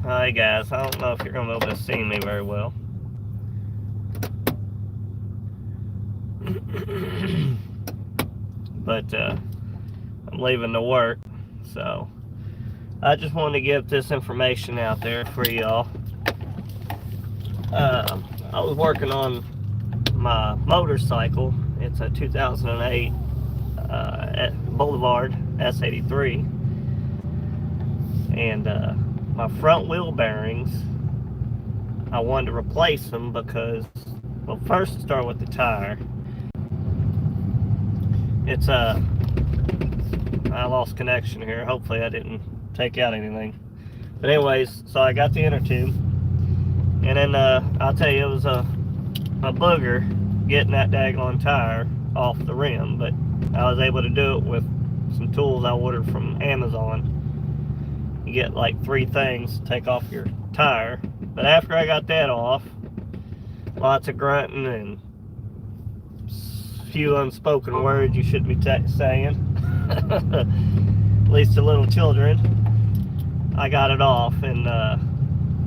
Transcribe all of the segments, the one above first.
Hi guys, I don't know if you're going to be able to see me very well. But I'm leaving to work, so I just wanted to get this information out there for y'all. I was working on my motorcycle. It's a 2008 Boulevard S83, and my front wheel bearings, I wanted to replace them because, well, first start with the tire. It's I lost connection here. Hopefully I didn't take out anything. But anyways, so I got the inner tube, and then I'll tell you, it was a booger getting that daggone tire off the rim, but I was able to do it with some tools I ordered from Amazon. You get like 3 things to take off your tire. But after I got that off, lots of grunting and few unspoken words you shouldn't be saying, at least to little children. I got it off and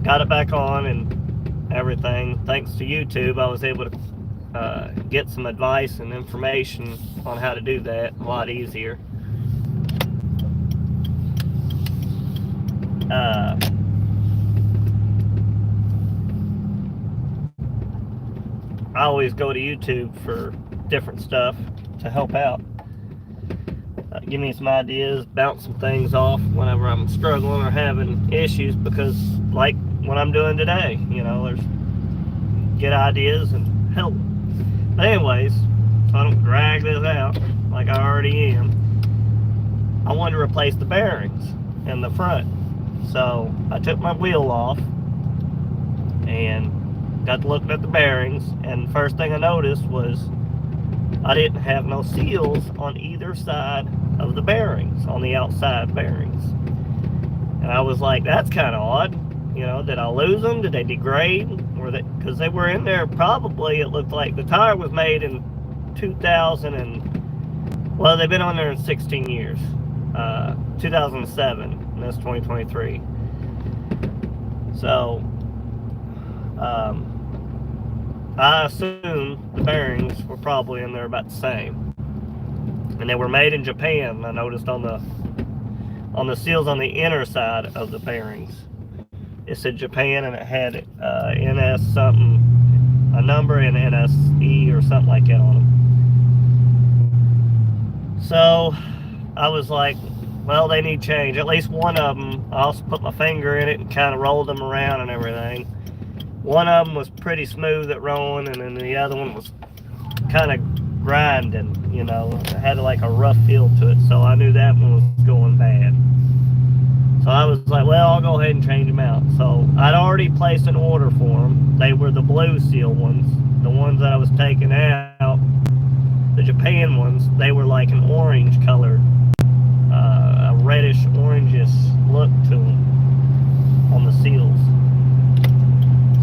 got it back on and everything. Thanks to YouTube, I was able to get some advice and information on how to do that a lot easier. I always go to YouTube for different stuff to help out. Give me some ideas, bounce some things off whenever I'm struggling or having issues, because like what I'm doing today, you know, there's get ideas and help. But anyways, so I don't drag this out like I already am, I wanted to replace the bearings in the front. So I took my wheel off and got to looking at the bearings, and first thing I noticed was I didn't have no seals on either side of the bearings, on the outside bearings. And I was like, that's kind of odd. You know, did I lose them? Did they degrade? Or they, because they were in there probably, it looked like the tire was made in 2000 and, well, they've been on there in 16 years. 2007, and that's 2023. So, I assume the bearings were probably in there about the same, and they were made in Japan. I noticed on the seals on the inner side of the bearings, it said Japan, and it had NS something, a number in NSE or something like that on them. So I was like, well, they need change. At least one of them, I also put my finger in it and kind of rolled them around and everything. One of them was pretty smooth at rolling, and then the other one was kind of grinding, you know. It had like a rough feel to it, so I knew that one was going bad. So I was like, well, I'll go ahead and change them out. So I'd already placed an order for them. They were the blue seal ones. The ones that I was taking out, the Japan ones, they were like an orange colored, a reddish orangish look to them on the seals.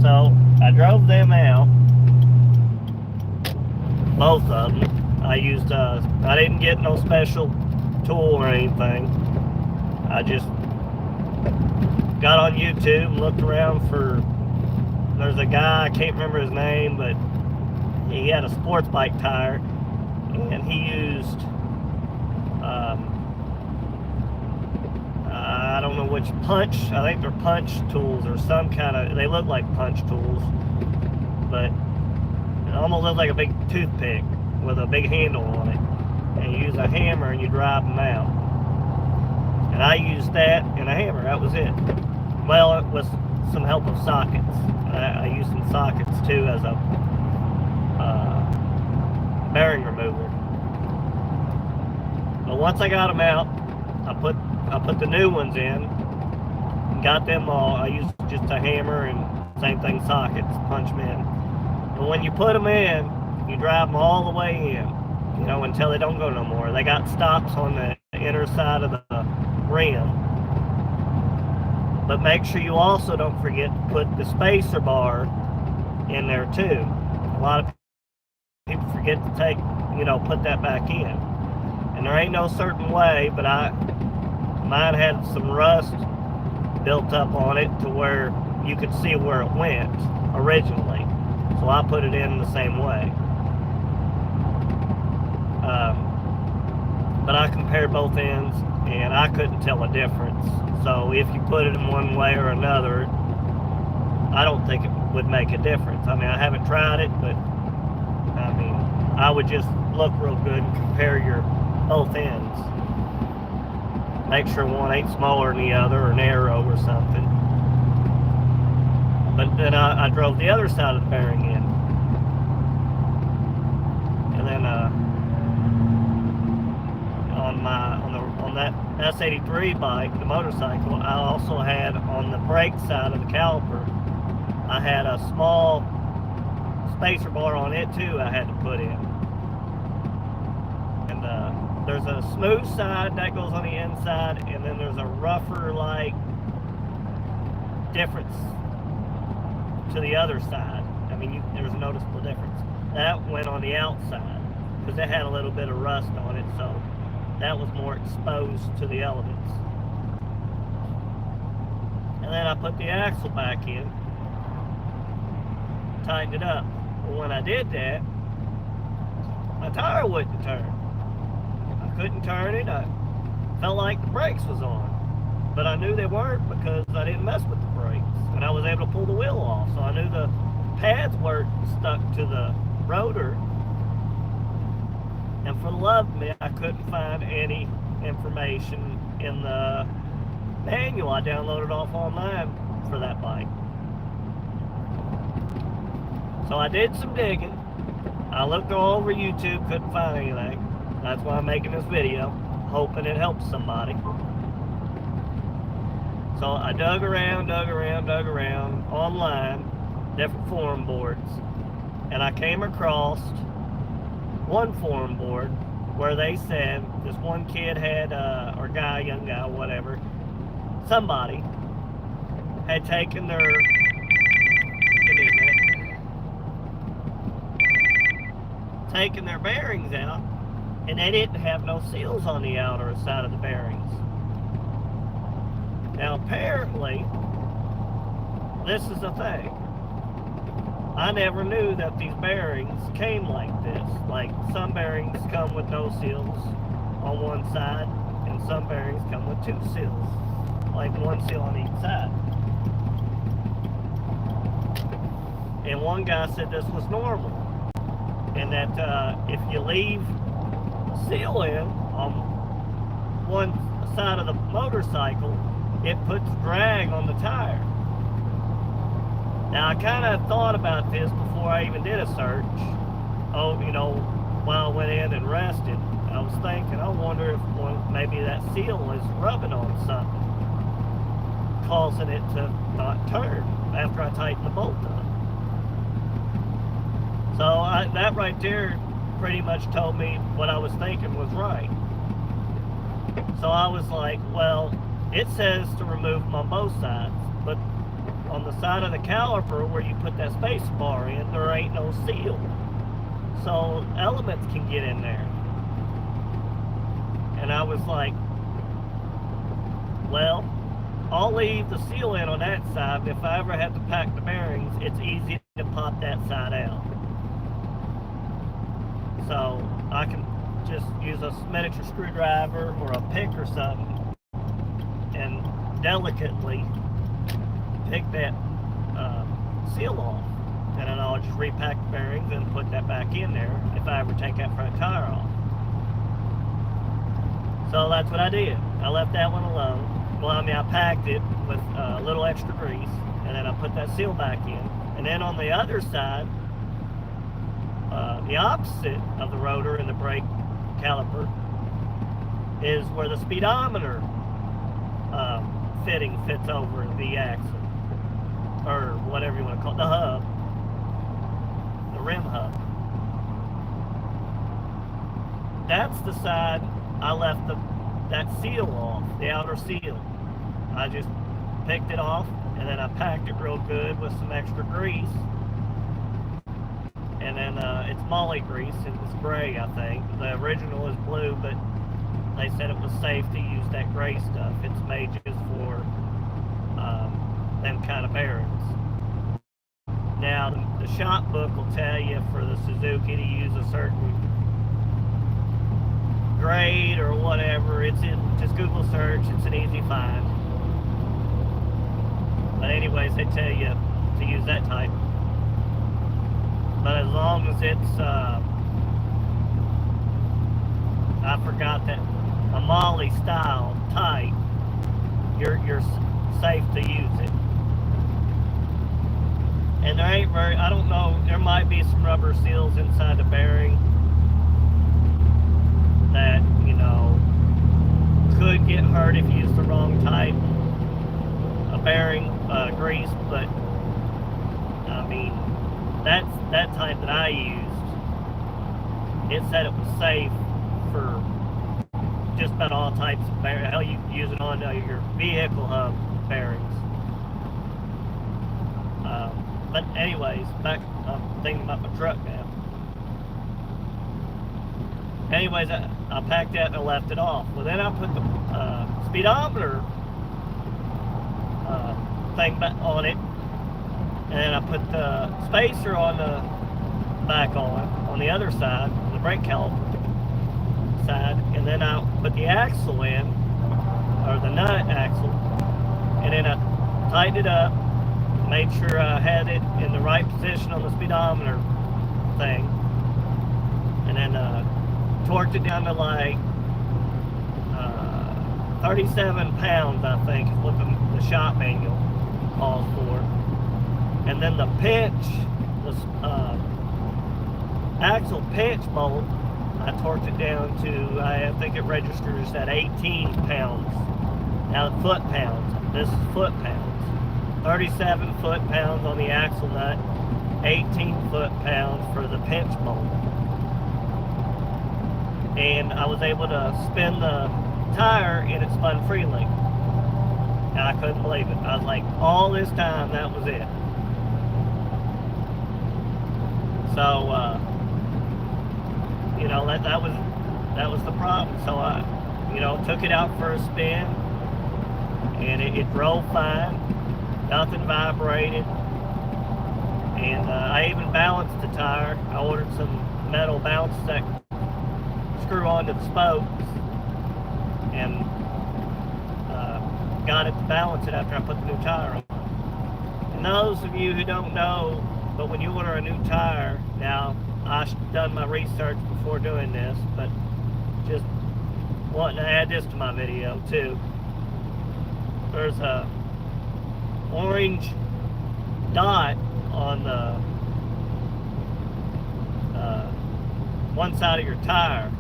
So I drove them out, both of them. I used, I didn't get no special tool or anything. I just got on YouTube and looked around for, there's a guy, I can't remember his name, but he had a sports bike tire, and he used, I don't know which punch, I think they're punch tools or some kind of, they look like punch tools, but it almost looks like a big toothpick with a big handle on it, and you use a hammer and you drive them out. And I used that and a hammer, that was it. Well, it was some help of sockets. I used some sockets too as a bearing remover. But once I got them out, I put the new ones in, got them all. I used just a hammer and same thing, sockets, punch them in. But when you put them in, you drive them all the way in, you know, until they don't go no more. They got stops on the inner side of the rim. But make sure you also don't forget to put the spacer bar in there too. A lot of people forget to take, you know, put that back in. And there ain't no certain way, but mine had some rust built up on it to where you could see where it went originally. So I put it in the same way. But I compared both ends and I couldn't tell a difference. So if you put it in one way or another, I don't think it would make a difference. I mean, I haven't tried it, but I mean, I would just look real good and compare your both ends. Make sure one ain't smaller than the other or narrow or something. But then I drove the other side of the bearing in. And then on that S83 bike, the motorcycle, I also had on the brake side of the caliper, I had a small spacer bar on it too I had to put in. And there's a smooth side that goes on the inside, and then there's a rougher, like, difference to the other side. I mean, there's a noticeable difference. That went on the outside because it had a little bit of rust on it, so that was more exposed to the elements. And then I put the axle back in, tightened it up. Well, when I did that, my tire wouldn't turn. I couldn't turn it. I felt like the brakes was on, but I knew they weren't because I didn't mess with the brakes, and I was able to pull the wheel off, so I knew the pads weren't stuck to the rotor. And for the love of me, I couldn't find any information in the manual I downloaded off online for that bike. So I did some digging. I looked all over YouTube, couldn't find anything. That's why I'm making this video, hoping it helps somebody. So I dug around online, different forum boards, and I came across one forum board where they said this one kid had, or guy, young guy, whatever, somebody had taken their, give me a minute, taken their bearings out, and they didn't have no seals on the outer side of the bearings. Now apparently, this is the thing. I never knew that these bearings came like this. Like, some bearings come with no seals on one side, and some bearings come with two seals, like one seal on each side. And one guy said this was normal, and that if you leave a seal in on one side of the motorcycle, it puts drag on the tire. Now, I kind of thought about this before I even did a search. Oh, you know, while I went in and rested, I was thinking, I wonder if maybe that seal is rubbing on something, causing it to not turn after I tighten the bolt up. So that right there pretty much told me what I was thinking was right. So I was like, well, it says to remove them on both sides, but on the side of the caliper where you put that space bar in, there ain't no seal. So elements can get in there. And I was like, well, I'll leave the seal in on that side, and if I ever have to pack the bearings, it's easy to pop that side out. So I can just use a miniature screwdriver or a pick or something and delicately pick that seal off, and then I'll just repack the bearings and put that back in there if I ever take that front tire off. So that's what I did. I left that one alone. Well, I mean, I packed it with a little extra grease, and then I put that seal back in. And then on the other side, the opposite of the rotor and the brake caliper is where the speedometer fitting fits over the axle, or whatever you want to call it, the hub, the rim hub. That's the side I left that seal off, the outer seal. I just picked it off, and then I packed it real good with some extra grease. And then it's Molly grease. It was gray, I think. The original is blue, but they said it was safe to use that gray stuff. It's made just for them kind of bearings. Now, the shop book will tell you for the Suzuki to use a certain grade or whatever. Just Google search, it's an easy find. But anyways, they tell you to use that type. But as long as it's, I forgot that, a Molly style type, you're safe to use it. And there ain't very, I don't know, there might be some rubber seals inside the bearing that, you know, could get hurt if you use the wrong type of bearing grease, but I mean, that type that I used, it said it was safe for just about all types of bearings. Hell, you can use it on your vehicle hub bearings. But anyways, back, I'm thinking about my truck now. Anyways, I packed that and I left it off. Well, then I put the speedometer thing back on it, and I put the spacer on the back on the other side, the brake caliper side, and then I put the axle in, or the nut axle, and then I tightened it up, made sure I had it in the right position on the speedometer thing, and then torqued it down to like 37 pounds, I think, is what the shop manual calls for. And then the pinch, the axle pinch bolt, I torqued it down to, I think it registers at 18 pounds. Now foot pounds, this is foot pounds. 37 foot-pounds on the axle nut, 18 foot-pounds for the pinch bolt. And I was able to spin the tire and it spun freely. And I couldn't believe it. I was like, all this time, that was it. So, you know, that was the problem. So I, you know, took it out for a spin, and it drove fine. Nothing vibrated, and I even balanced the tire. I ordered some metal balance that screw onto the spokes, and got it to balance it after I put the new tire on. And those of you who don't know, but when you order a new tire, now I've done my research before doing this, but just wanting to add this to my video too. There's a orange dot on the one side of your tire,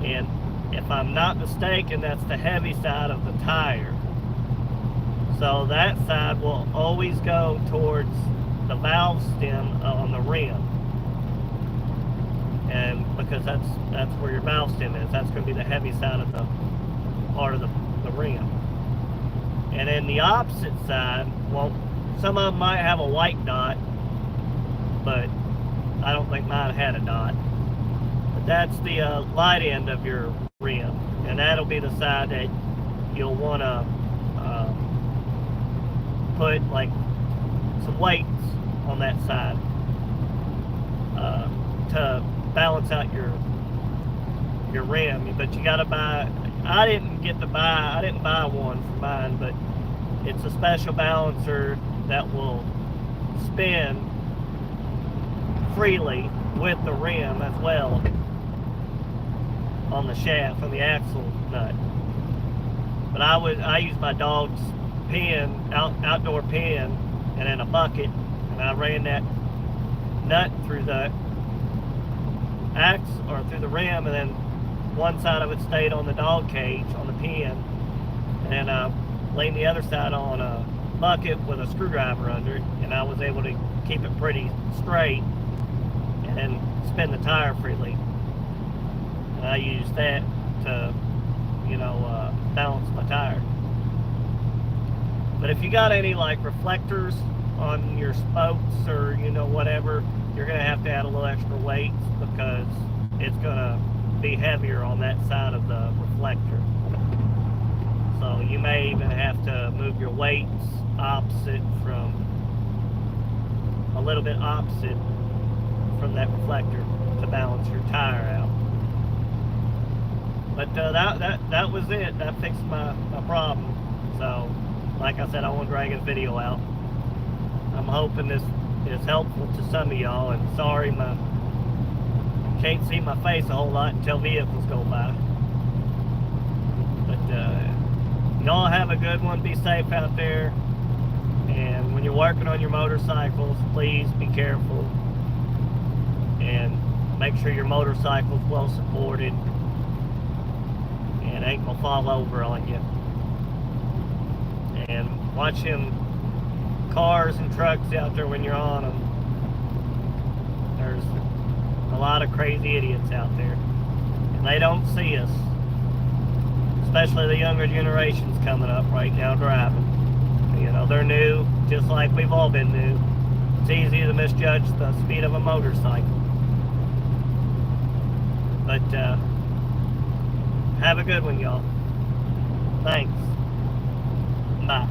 and if I'm not mistaken, that's the heavy side of the tire. So that side will always go towards the valve stem on the rim, and because that's where your valve stem is, that's going to be the heavy side of the part of the rim. And then the opposite side, well, some of them might have a white dot, but I don't think mine had a dot. But that's the light end of your rim, and that'll be the side that you'll want to put like some weights on that side to balance out your rim. But you got to buy. I didn't buy one for mine, but it's a special balancer that will spin freely with the rim as well on the shaft, on the axle nut. But I used my dog's pen, outdoor pen, and then a bucket, and I ran that nut through the axle, or through the rim, and then one side of it stayed on the dog cage on the pen, and then I laid the other side on a bucket with a screwdriver under it, and I was able to keep it pretty straight and then spin the tire freely. And I used that to, you know, balance my tire. But if you got any like reflectors on your spokes, or you know, whatever, you're gonna have to add a little extra weight, because it's gonna be heavier on that side of the reflector. So So you may even have to move your weights opposite from, a little bit opposite from that reflector to balance your tire out. But that was it. That fixed my problem. So, like I said, I won't drag this video out. I'm hoping this is helpful to some of y'all, and sorry can't see my face a whole lot until vehicles go by. But y'all have a good one. Be safe out there. And when you're working on your motorcycles, please be careful. And make sure your motorcycle's well supported and ain't gonna fall over on you. And watch them cars and trucks out there when you're on them. There's a lot of crazy idiots out there, and they don't see us, especially the younger generations coming up right now driving. You know, they're new, just like we've all been new. It's easy to misjudge the speed of a motorcycle. But have a good one, y'all. Thanks. Bye.